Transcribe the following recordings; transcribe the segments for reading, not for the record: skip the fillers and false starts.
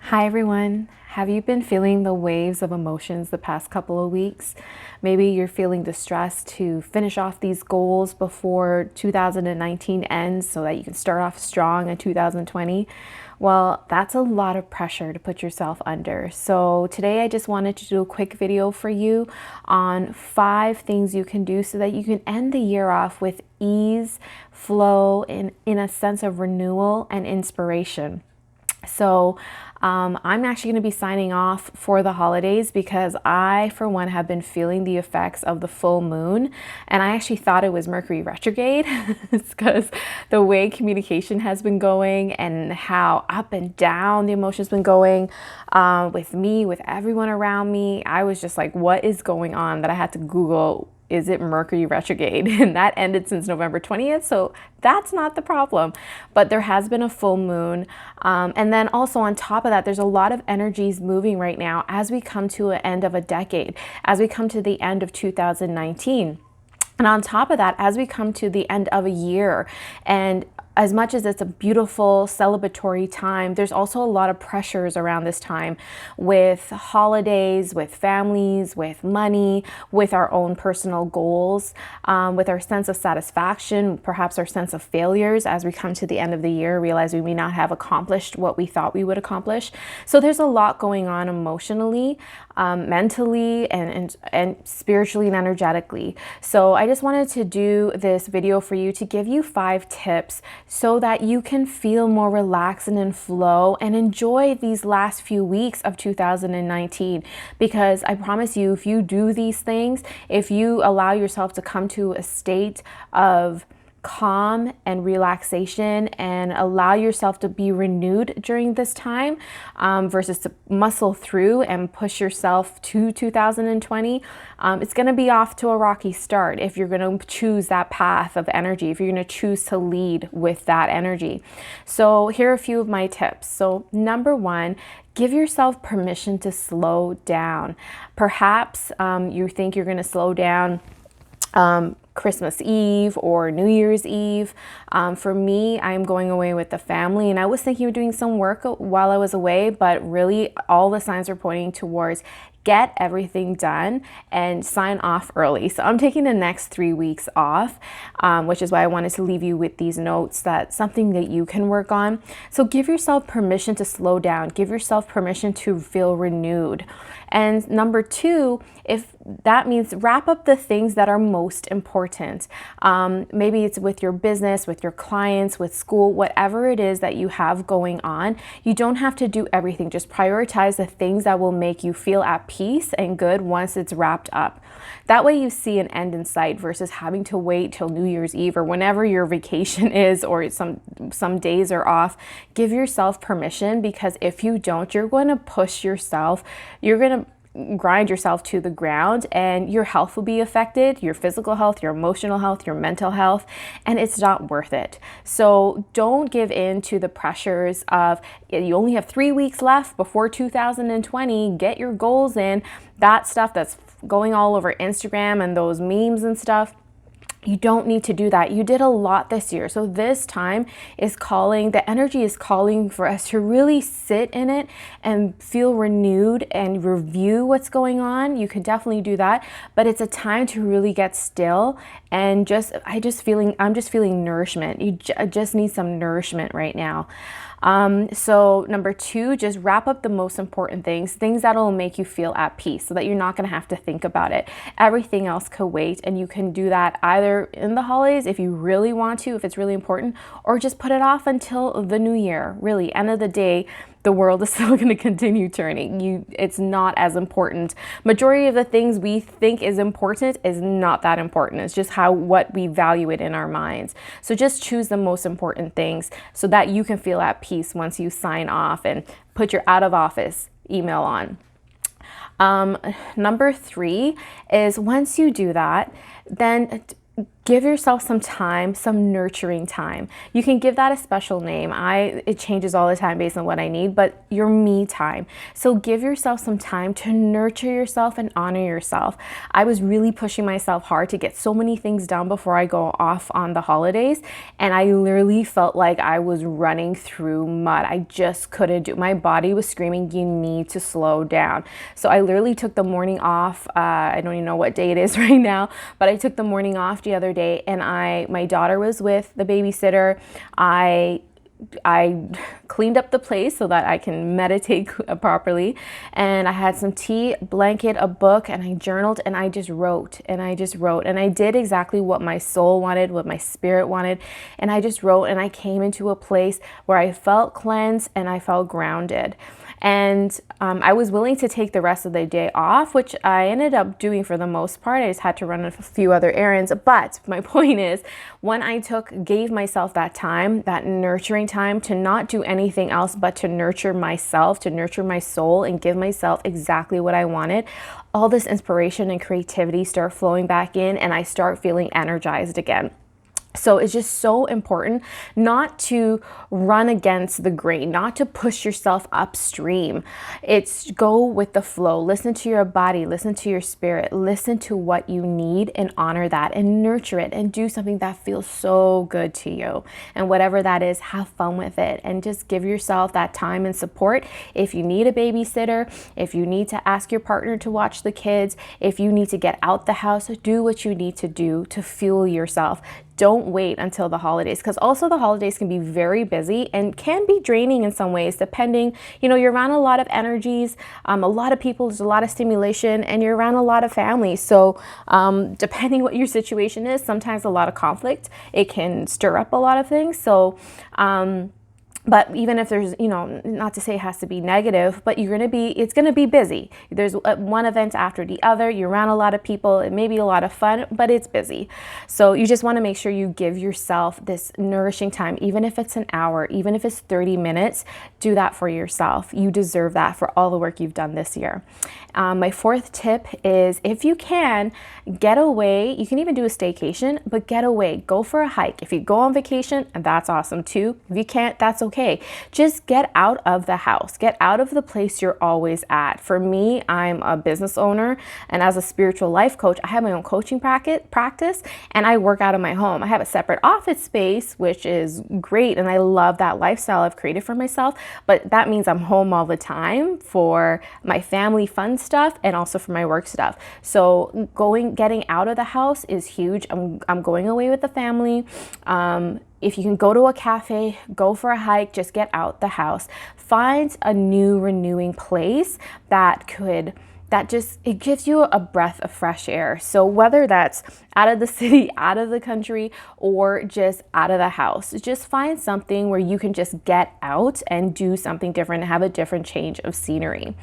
Hi everyone. Have you been feeling the waves of emotions the past couple of weeks? Maybe you're feeling distressed to finish off these goals before 2019 ends so that you can start off strong in 2020. Well, that's a lot of pressure to put yourself under. So today I just wanted to do a quick video for you on 5 things you can do so that you can end the year off with ease, flow, and in a sense of renewal and inspiration. So I'm actually going to be signing off for the holidays because I, for one, have been feeling the effects of the full moon. And I actually thought it was Mercury retrograde. It's because the way communication has been going and how up and down the emotions been going with me, with everyone around me. I was just like, what is going on? That I had to Google, is it Mercury retrograde? And that ended since November 20th. So that's not the problem. But there has been a full moon. And then also on top of that, there's a lot of energies moving right now as we come to an end of a decade, as we come to the end of 2019. And on top of that, as we come to the end of a year, and as much as it's a beautiful celebratory time, there's also a lot of pressures around this time with holidays, with families, with money, with our own personal goals, with our sense of satisfaction, perhaps our sense of failures as we come to the end of the year, realize we may not have accomplished what we thought we would accomplish. So there's a lot going on emotionally, mentally, and spiritually and energetically. So I just wanted to do this video for you to give you 5 tips so that you can feel more relaxed and in flow and enjoy these last few weeks of 2019. Because I promise you, if you do these things, if you allow yourself to come to a state of calm and relaxation and allow yourself to be renewed during this time versus to muscle through and push yourself to 2020, it's going to be off to a rocky start if you're going to choose that path of energy, if you're going to choose to lead with that energy. So here are a few of my tips. So number 1, give yourself permission to slow down. Perhaps you think you're going to slow down Christmas Eve or New Year's Eve. For me, I'm going away with the family, and I was thinking of doing some work while I was away, but really all the signs are pointing towards get everything done and sign off early. So I'm taking the next 3 weeks off, which is why I wanted to leave you with these notes, that's something that you can work on. So give yourself permission to slow down, give yourself permission to feel renewed. And number 2, if that means wrap up the things that are most important. Maybe it's with your business, with your clients, with school, whatever it is that you have going on. You don't have to do everything. Just prioritize the things that will make you feel at peace and good once it's wrapped up. That way you see an end in sight versus having to wait till New Year's Eve or whenever your vacation is, or some days are off. Give yourself permission, because if you don't, you're going to push yourself. You're going to grind yourself to the ground, and your health will be affected, your physical health, your emotional health, your mental health, and it's not worth it. So don't give in to the pressures of you only have 3 weeks left before 2020, get your goals in. That stuff that's going all over Instagram and those memes and stuff, you don't need to do that. You did a lot this year. So this time is calling, the energy is calling for us to really sit in it and feel renewed and review what's going on. You can definitely do that, but it's a time to really get still and I'm just feeling nourishment. You just need some nourishment right now. So number 2, just wrap up the most important things that'll make you feel at peace so that you're not going to have to think about it. Everything else could wait, and you can do that either in the holidays if you really want to, if it's really important, or just put it off until the new year. Really, end of the day, the world is still going to continue turning. It's not as important. Majority of the things we think is important is not that important. It's just what we value it in our minds. So just choose the most important things so that you can feel at peace once you sign off and put your out of office email on. Number 3 is once you do that, then give yourself some time, some nurturing time. You can give that a special name. It changes all the time based on what I need, but your me time. So give yourself some time to nurture yourself and honor yourself. I was really pushing myself hard to get so many things done before I go off on the holidays, and I literally felt like I was running through mud. I just couldn't do. My body was screaming, you need to slow down. So I literally took the morning off. I don't even know what day it is right now, but I took the morning off the other day, and my daughter was with the babysitter. I cleaned up the place so that I can meditate properly, and I had some tea, blanket, a book, and I journaled, and I just wrote, and I did exactly what my soul wanted, what my spirit wanted, and I just wrote, and I came into a place where I felt cleansed and I felt grounded. And I was willing to take the rest of the day off, which I ended up doing for the most part. I just had to run a few other errands. But my point is, when I gave myself that time, that nurturing time to not do anything else but to nurture myself, to nurture my soul and give myself exactly what I wanted, all this inspiration and creativity start flowing back in, and I start feeling energized again. So it's just so important not to run against the grain, not to push yourself upstream. It's go with the flow. Listen to your body, listen to your spirit, listen to what you need and honor that and nurture it and do something that feels so good to you. And whatever that is, have fun with it and just give yourself that time and support. If you need a babysitter, if you need to ask your partner to watch the kids, if you need to get out the house, do what you need to do to fuel yourself. Don't wait until the holidays, because also the holidays can be very busy and can be draining in some ways, depending, you're around a lot of energies, a lot of people, there's a lot of stimulation, and you're around a lot of family. So depending what your situation is, sometimes a lot of conflict, it can stir up a lot of things. So but even if there's, not to say it has to be negative, but it's going to be busy. There's one event after the other. You're around a lot of people. It may be a lot of fun, but it's busy. So you just want to make sure you give yourself this nourishing time, even if it's an hour, even if it's 30 minutes, do that for yourself. You deserve that for all the work you've done this year. My fourth tip is, if you can, get away. You can even do a staycation, but get away. Go for a hike. If you go on vacation, that's awesome too. If you can't, that's okay. Just get out of the house. Get out of the place you're always at. For me, I'm a business owner, and as a spiritual life coach, I have my own coaching practice, and I work out of my home. I have a separate office space, which is great, and I love that lifestyle I've created for myself, but that means I'm home all the time for my family fun stuff and also for my work stuff. So getting out of the house is huge. I'm going away with the family. If you can go to a cafe, go for a hike, just get out the house. Find a new renewing place it gives you a breath of fresh air. So whether that's out of the city, out of the country, or just out of the house, just find something where you can just get out and do something different and have a different change of scenery.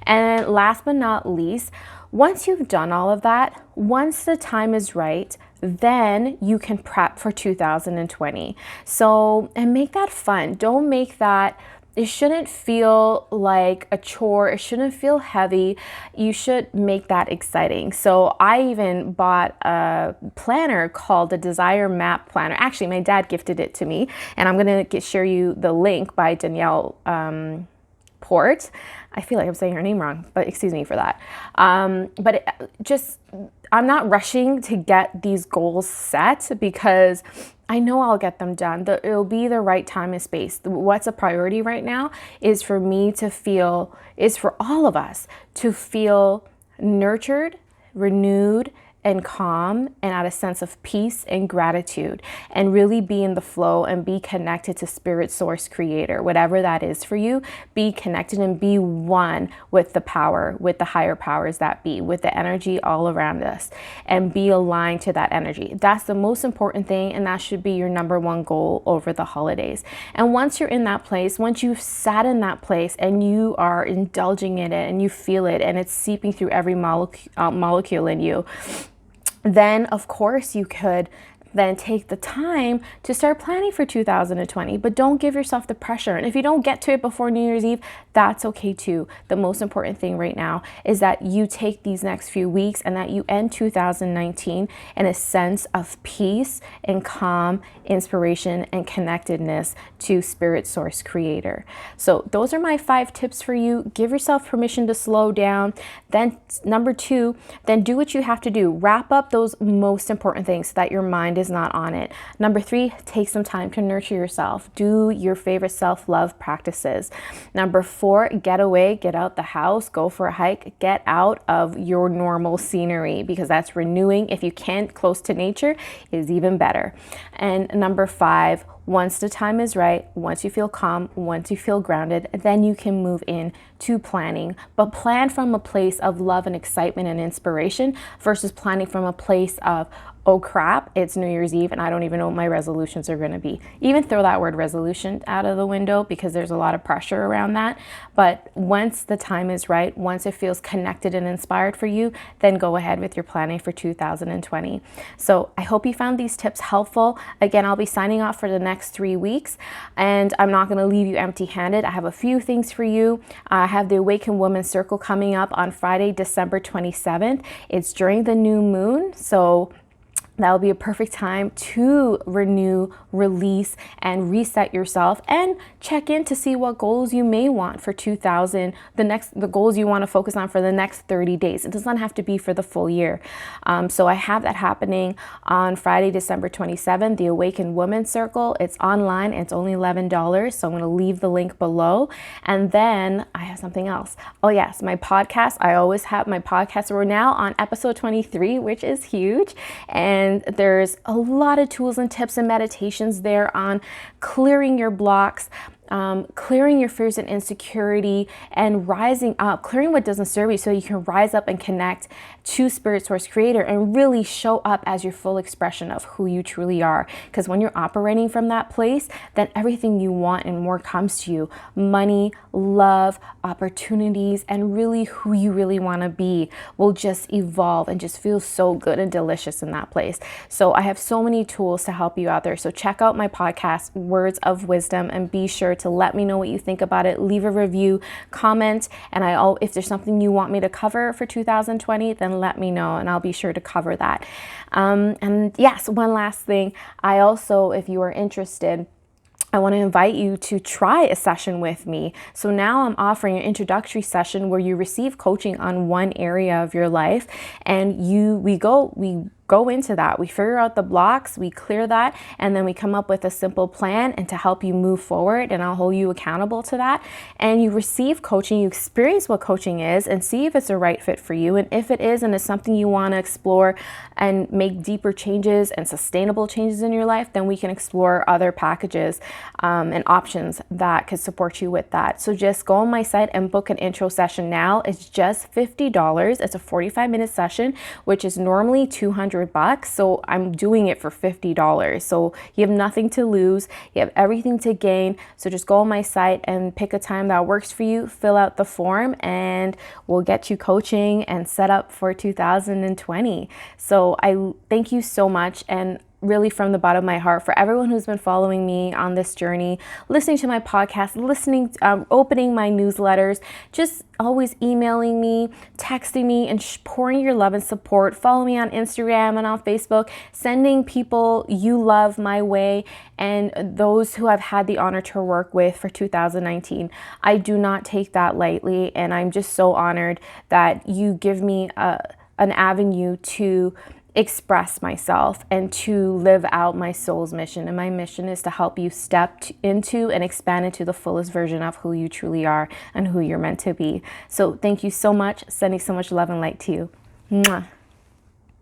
And last but not least, once you've done all of that, once the time is right, then you can prep for 2020. So, and make that fun. Don't make that, it shouldn't feel like a chore. It shouldn't feel heavy. You should make that exciting. So I even bought a planner called the Desire Map Planner. Actually, my dad gifted it to me, and I'm going to share you the link by Danielle Port. I feel like I'm saying her name wrong, but excuse me for that. I'm not rushing to get these goals set because I know I'll get them done. It'll be the right time and space. What's a priority right now is for all of us to feel nurtured, renewed, and calm, and at a sense of peace and gratitude, and really be in the flow and be connected to Spirit Source Creator, whatever that is for you. Be connected and be one with the power, with the higher powers that be, with the energy all around us, and be aligned to that energy. That's the most important thing, and that should be your number one goal over the holidays. And once you're in that place, once you've sat in that place and you are indulging in it and you feel it and it's seeping through every molecule in you, then of course you could then take the time to start planning for 2020. But don't give yourself the pressure. And if you don't get to it before New Year's Eve, that's okay too. The most important thing right now is that you take these next few weeks and that you end 2019 in a sense of peace and calm, inspiration, and connectedness to Spirit Source Creator. So those are my 5 tips for you. Give yourself permission to slow down. Then number 2, then do what you have to do. Wrap up those most important things so that your mind is not on it. Number 3, take some time to nurture yourself. Do your favorite self-love practices. Number 4, get away, get out the house, go for a hike, get out of your normal scenery, because that's renewing. If you can't, close to nature is even better. And number 5, once the time is right, once you feel calm, once you feel grounded, then you can move in to planning. But plan from a place of love and excitement and inspiration versus planning from a place of, oh crap, it's New Year's Eve and I don't even know what my resolutions are going to be. Even throw that word resolution out of the window, because there's a lot of pressure around that. But once the time is right, once it feels connected and inspired for you, then go ahead with your planning for 2020. So I hope you found these tips helpful. Again, I'll be signing off for the next 3 weeks, and I'm not going to leave you empty-handed. I have a few things for you. I have the Awakened Woman Circle coming up on Friday, December 27th. It's during the new moon, so that'll be a perfect time to renew, release, and reset yourself, and check in to see what goals you may want for the goals you want to focus on for the next 30 days. It does not have to be for the full year. So I have that happening on Friday, December 27th, the Awakened Woman Circle. It's online. It's only $11. So I'm going to leave the link below. And then I have something else. Oh yes, my podcast. I always have my podcast. We're now on episode 23, which is huge. And there's a lot of tools and tips and meditations there on clearing your blocks, clearing your fears and insecurity, and rising up, clearing what doesn't serve you so you can rise up and connect to Spirit Source Creator and really show up as your full expression of who you truly are. Because when you're operating from that place, then everything you want and more comes to you. Money, love, opportunities, and really who you really want to be will just evolve and just feel so good and delicious in that place. So I have so many tools to help you out there. So check out my podcast, Words of Wisdom, and be sure to let me know what you think about it. Leave a review, comment, and if there's something you want me to cover for 2020, then let me know and I'll be sure to cover that. And yes, one last thing. I also, if you are interested, I want to invite you to try a session with me. So now I'm offering an introductory session where you receive coaching on one area of your life, and we go into that. We figure out the blocks, we clear that, and then we come up with a simple plan and to help you move forward, and I'll hold you accountable to that. And you receive coaching, you experience what coaching is and see if it's a right fit for you. And if it is, and it's something you want to explore and make deeper changes and sustainable changes in your life, then we can explore other packages and options that could support you with that. So just go on my site and book an intro session now. It's just $50. It's a 45-minute session, which is normally $200. So I'm doing it for $50. So you have nothing to lose. You have everything to gain. So just go on my site and pick a time that works for you, fill out the form, and we'll get you coaching and set up for 2020. So I thank you so much, and really from the bottom of my heart, for everyone who's been following me on this journey, listening to my podcast, opening my newsletters, just always emailing me, texting me, and pouring your love and support. Follow me on Instagram and on Facebook, sending people you love my way, and those who I've had the honor to work with for 2019. I do not take that lightly, and I'm just so honored that you give me an avenue to express myself and to live out my soul's mission. And my mission is to help you step into and expand into the fullest version of who you truly are and who you're meant to be. So thank you so much. Sending so much love and light to you. Mwah.